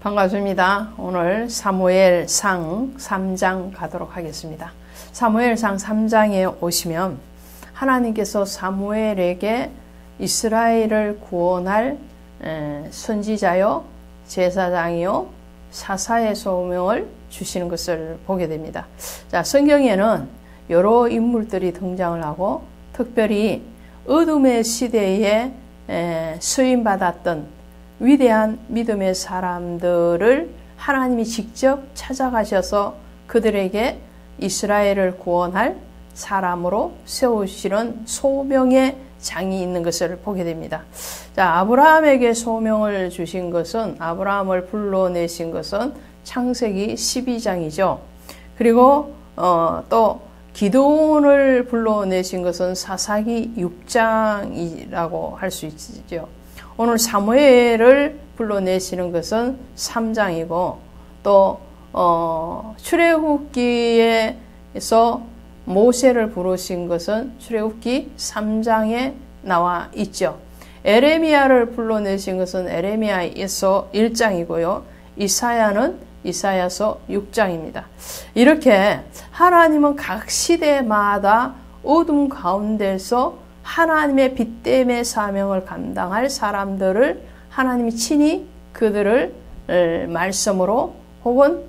반갑습니다. 오늘 사무엘상 3장 가도록 하겠습니다. 사무엘상 3장에 오시면 하나님께서 사무엘에게 이스라엘을 구원할 선지자요, 제사장이요, 사사의 소명을 주시는 것을 보게 됩니다. 자, 성경에는 여러 인물들이 등장을 하고 특별히 어둠의 시대에 쓰임받았던 위대한 믿음의 사람들을 하나님이 직접 찾아가셔서 그들에게 이스라엘을 구원할 사람으로 세우시는 소명의 장이 있는 것을 보게 됩니다. 자, 아브라함에게 소명을 주신 것은, 아브라함을 불러내신 것은 창세기 12장이죠. 그리고 또 기드온을 불러내신 것은 사사기 6장이라고 할 수 있죠. 오늘 사무엘을 불러내시는 것은 3장이고 또 출애굽기에서 모세를 부르신 것은 출애굽기 3장에 나와 있죠. 에레미야를 불러내신 것은 에레미야에서 1장이고요. 이사야는 이사야서 6장입니다. 이렇게 하나님은 각 시대마다 어둠 가운데서 하나님의 빛됨의 사명을 감당할 사람들을 하나님이 친히 그들을 말씀으로 혹은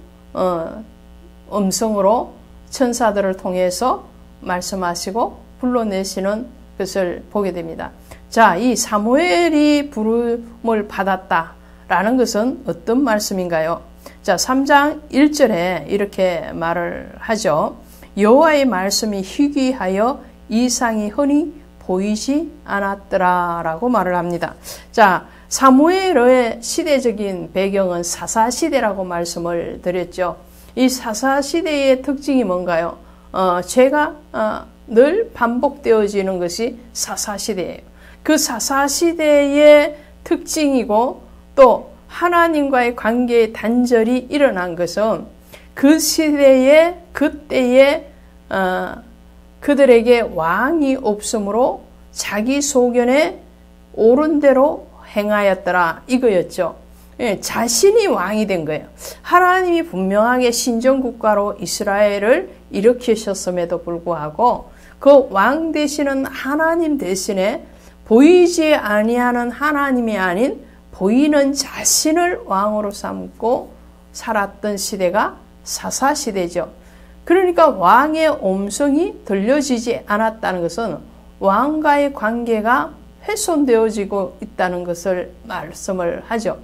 음성으로 천사들을 통해서 말씀하시고 불러내시는 것을 보게 됩니다. 자, 이 사무엘이 부름을 받았다라는 것은 어떤 말씀인가요? 자, 3장 1절에 이렇게 말을 하죠. 여호와의 말씀이 희귀하여 이상이 흔히 보이지 않았더라 라고 말을 합니다. 자, 사무엘의 시대적인 배경은 사사시대라고 말씀을 드렸죠. 이 사사시대의 특징이 뭔가요? 죄가 늘 반복되어지는 것이 사사시대예요. 그 사사시대의 특징이고 또 하나님과의 관계의 단절이 일어난 것은 그 시대에 그때에 그들에게 왕이 없으므로 자기 소견에 옳은 대로 행하였더라 이거였죠. 예, 자신이 왕이 된 거예요. 하나님이 분명하게 신정국가로 이스라엘을 일으키셨음에도 불구하고 그 왕 되시는 하나님 대신에 보이지 아니하는 하나님이 아닌 보이는 자신을 왕으로 삼고 살았던 시대가 사사시대죠. 그러니까 왕의 음성이 들려지지 않았다는 것은 왕과의 관계가 훼손되어지고 있다는 것을 말씀을 하죠.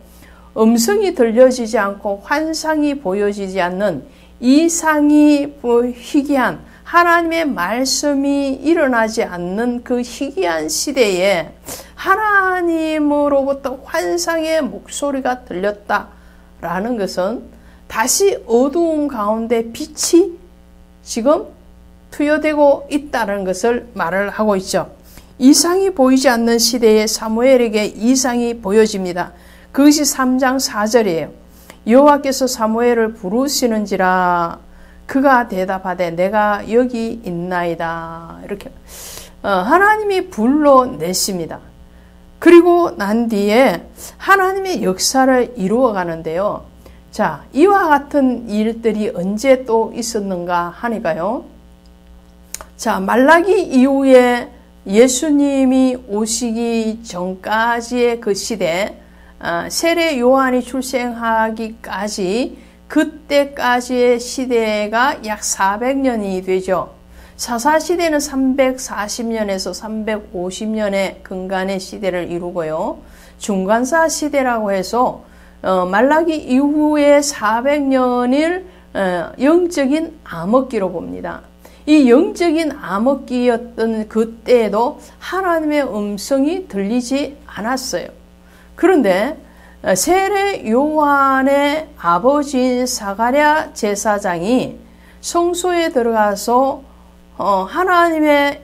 음성이 들려지지 않고 환상이 보여지지 않는 이상이 희귀한 하나님의 말씀이 일어나지 않는 그 희귀한 시대에 하나님으로부터 환상의 목소리가 들렸다라는 것은 다시 어두움 가운데 빛이 지금 투여되고 있다는 것을 말을 하고 있죠. 이상이 보이지 않는 시대에 사무엘에게 이상이 보여집니다. 그것이 3장 4절이에요. 여호와께서 사무엘을 부르시는지라 그가 대답하되 내가 여기 있나이다. 이렇게 하나님이 불러내십니다. 그리고 난 뒤에 하나님의 역사를 이루어 가는데요. 자, 이와 같은 일들이 언제 또 있었는가 하니까요. 자, 말라기 이후에 예수님이 오시기 전까지의 그 시대, 세례 요한이 출생하기까지 그때까지의 시대가 약 400년이 되죠. 사사시대는 340년에서 350년의 근간의 시대를 이루고요. 중간사 시대라고 해서 말라기 이후에 400년을 영적인 암흑기로 봅니다. 이 영적인 암흑기였던 그때에도 하나님의 음성이 들리지 않았어요. 그런데 세례 요한의 아버지인 사가랴 제사장이 성소에 들어가서 하나님의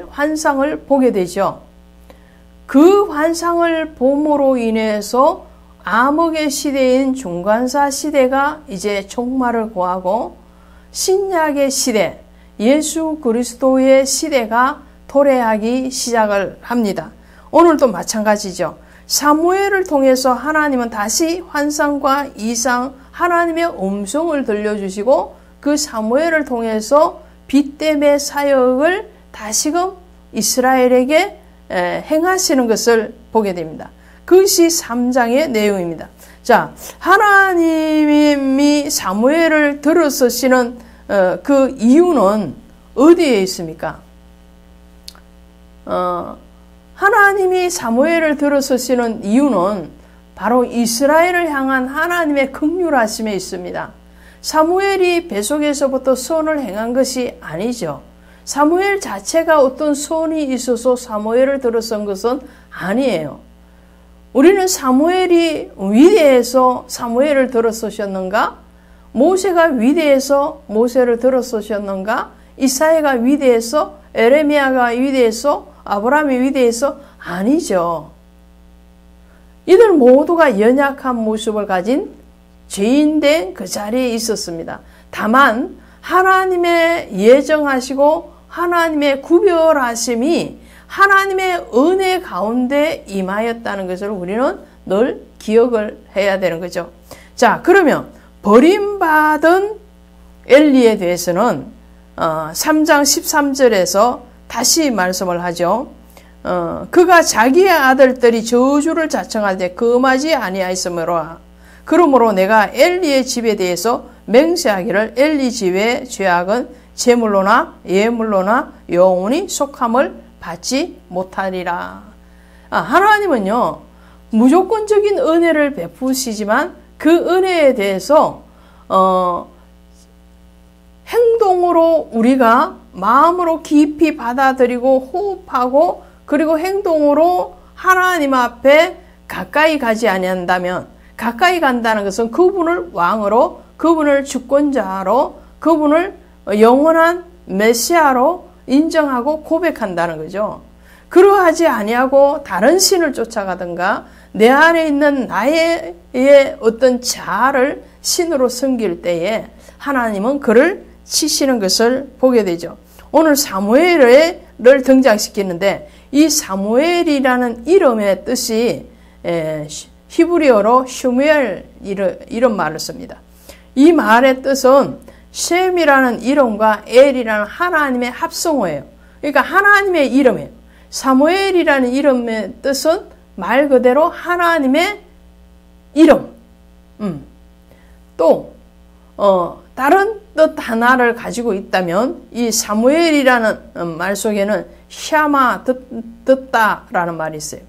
환상을 보게 되죠. 그 환상을 봄으로 인해서 암흑의 시대인 중간사 시대가 이제 종말을 고하고 신약의 시대, 예수 그리스도의 시대가 도래하기 시작을 합니다. 오늘도 마찬가지죠. 사무엘을 통해서 하나님은 다시 환상과 이상, 하나님의 음성을 들려주시고 그 사무엘을 통해서 빚됨의 사역을 다시금 이스라엘에게 행하시는 것을 보게 됩니다. 그것이 3장의 내용입니다. 자, 하나님이 사무엘을 들어서시는 그 이유는 어디에 있습니까? 하나님이 사무엘을 들어서시는 이유는 바로 이스라엘을 향한 하나님의 긍휼하심에 있습니다. 사무엘이 뱃속에서부터 선을 행한 것이 아니죠. 사무엘 자체가 어떤 선이 있어서 사무엘을 들어선 것은 아니에요. 우리는 사무엘이 위대해서 사무엘을 들어서셨는가? 모세가 위대해서 모세를 들어서셨는가? 이사야가 위대해서 에레미야가 위대해서 아브라함이 위대해서 아니죠. 이들 모두가 연약한 모습을 가진 죄인된 그 자리에 있었습니다. 다만 하나님의 예정하시고 하나님의 구별하심이 하나님의 은혜 가운데 임하였다는 것을 우리는 늘 기억을 해야 되는 거죠. 자, 그러면 버림받은 엘리에 대해서는 3장 13절에서 다시 말씀을 하죠. 그가 자기의 아들들이 저주를 자청할 때 금하지 아니하였으므로 그러므로 내가 엘리의 집에 대해서 맹세하기를 엘리 집의 죄악은 제물로나 예물로나 영원히 속함을 받지 못하리라. 하나님은요 무조건적인 은혜를 베푸시지만 그 은혜에 대해서 행동으로 우리가 마음으로 깊이 받아들이고 호흡하고 그리고 행동으로 하나님 앞에 가까이 가지 아니한다면, 가까이 간다는 것은 그분을 왕으로, 그분을 주권자로, 그분을 영원한 메시아로 인정하고 고백한다는 거죠. 그러하지 아니하고 다른 신을 쫓아가든가 내 안에 있는 나의 어떤 자아를 신으로 섬길 때에 하나님은 그를 치시는 것을 보게 되죠. 오늘 사무엘을 등장시키는데 이 사무엘이라는 이름의 뜻이 히브리어로 슈무엘 이런 말을 씁니다. 이 말의 뜻은 셈이라는 이름과 엘이라는 하나님의 합성어예요. 그러니까 하나님의 이름이에요. 사무엘이라는 이름의 뜻은 말 그대로 하나님의 이름. 또 다른 뜻 하나를 가지고 있다면 이 사무엘이라는 말 속에는 샤마 듣다라는 말이 있어요.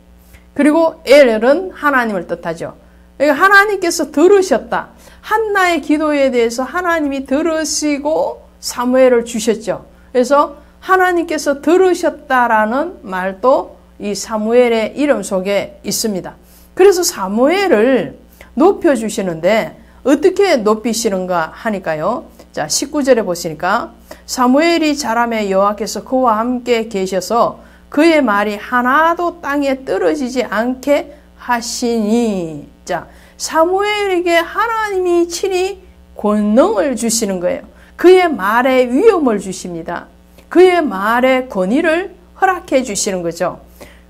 그리고 엘은 하나님을 뜻하죠. 그러니까 하나님께서 들으셨다. 한나의 기도에 대해서 하나님이 들으시고 사무엘을 주셨죠. 그래서 하나님께서 들으셨다라는 말도 이 사무엘의 이름 속에 있습니다. 그래서 사무엘을 높여주시는데 어떻게 높이시는가 하니까요. 자, 19절에 보시니까 사무엘이 자라매 여호와께서 그와 함께 계셔서 그의 말이 하나도 땅에 떨어지지 않게 하시니. 자, 사무엘에게 하나님이 친히 권능을 주시는 거예요. 그의 말에 위엄을 주십니다. 그의 말에 권위를 허락해 주시는 거죠.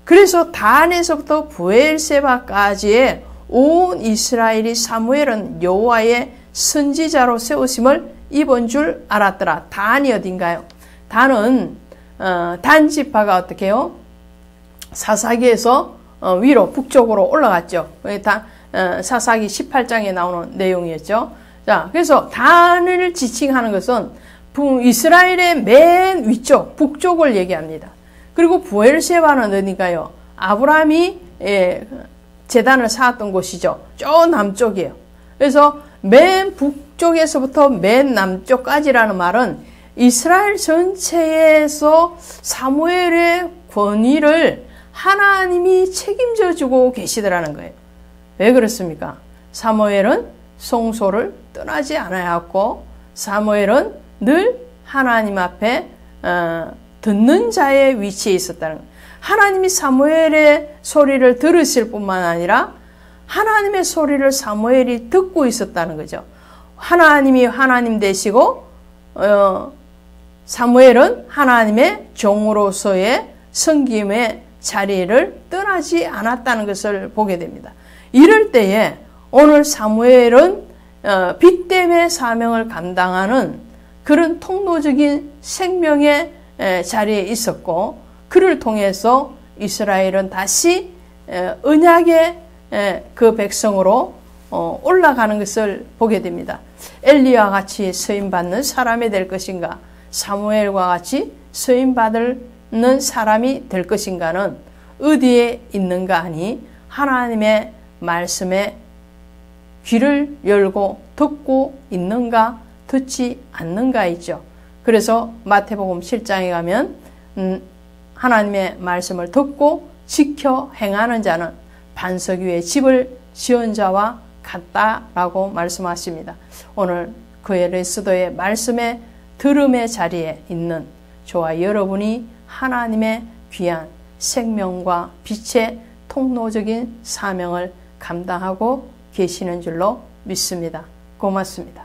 그래서 단에서부터 부엘세바까지의 온 이스라엘이 사무엘은 여호와의 선지자로 세우심을 입은 줄 알았더라. 단이 어딘가요? 단은 단 지파가 어떻게 해요? 사사기에서 위로 북쪽으로 올라갔죠. 사사기 18장에 나오는 내용이었죠. 자, 그래서 단을 지칭하는 것은 이스라엘의 맨 위쪽 북쪽을 얘기합니다. 그리고 부엘세바는 어딘가요? 아브라함이 제단을 쌓았던 곳이죠. 저 남쪽이에요. 그래서 맨 북쪽에서부터 맨 남쪽까지라는 말은 이스라엘 전체에서 사무엘의 권위를 하나님이 책임져 주고 계시더라는 거예요. 왜 그렇습니까? 사무엘은 성소를 떠나지 않아야했고 사무엘은 늘 하나님 앞에 듣는 자의 위치에 있었다는 거예요. 하나님이 사무엘의 소리를 들으실 뿐만 아니라 하나님의 소리를 사무엘이 듣고 있었다는 거죠. 하나님이 하나님 되시고 사무엘은 하나님의 종으로서의 섬김에 자리를 떠나지 않았다는 것을 보게 됩니다. 이럴 때에 오늘 사무엘은 빚됨의 사명을 감당하는 그런 통로적인 생명의 자리에 있었고, 그를 통해서 이스라엘은 다시 언약의 그 백성으로 올라가는 것을 보게 됩니다. 엘리야와 같이 쓰임받는 사람이 될 것인가, 사무엘과 같이 쓰임받는 사람이 될 것인가는 어디에 있는가 하니 하나님의 말씀에 귀를 열고 듣고 있는가 듣지 않는가이죠. 그래서 마태복음 7장에 가면 하나님의 말씀을 듣고 지켜 행하는 자는 반석 위에 집을 지은 자와 같다라고 말씀하십니다. 오늘 그리스도의 말씀의 들음의 자리에 있는 저와 여러분이 하나님의 귀한 생명과 빛의 통로적인 사명을 감당하고 계시는 줄로 믿습니다. 고맙습니다.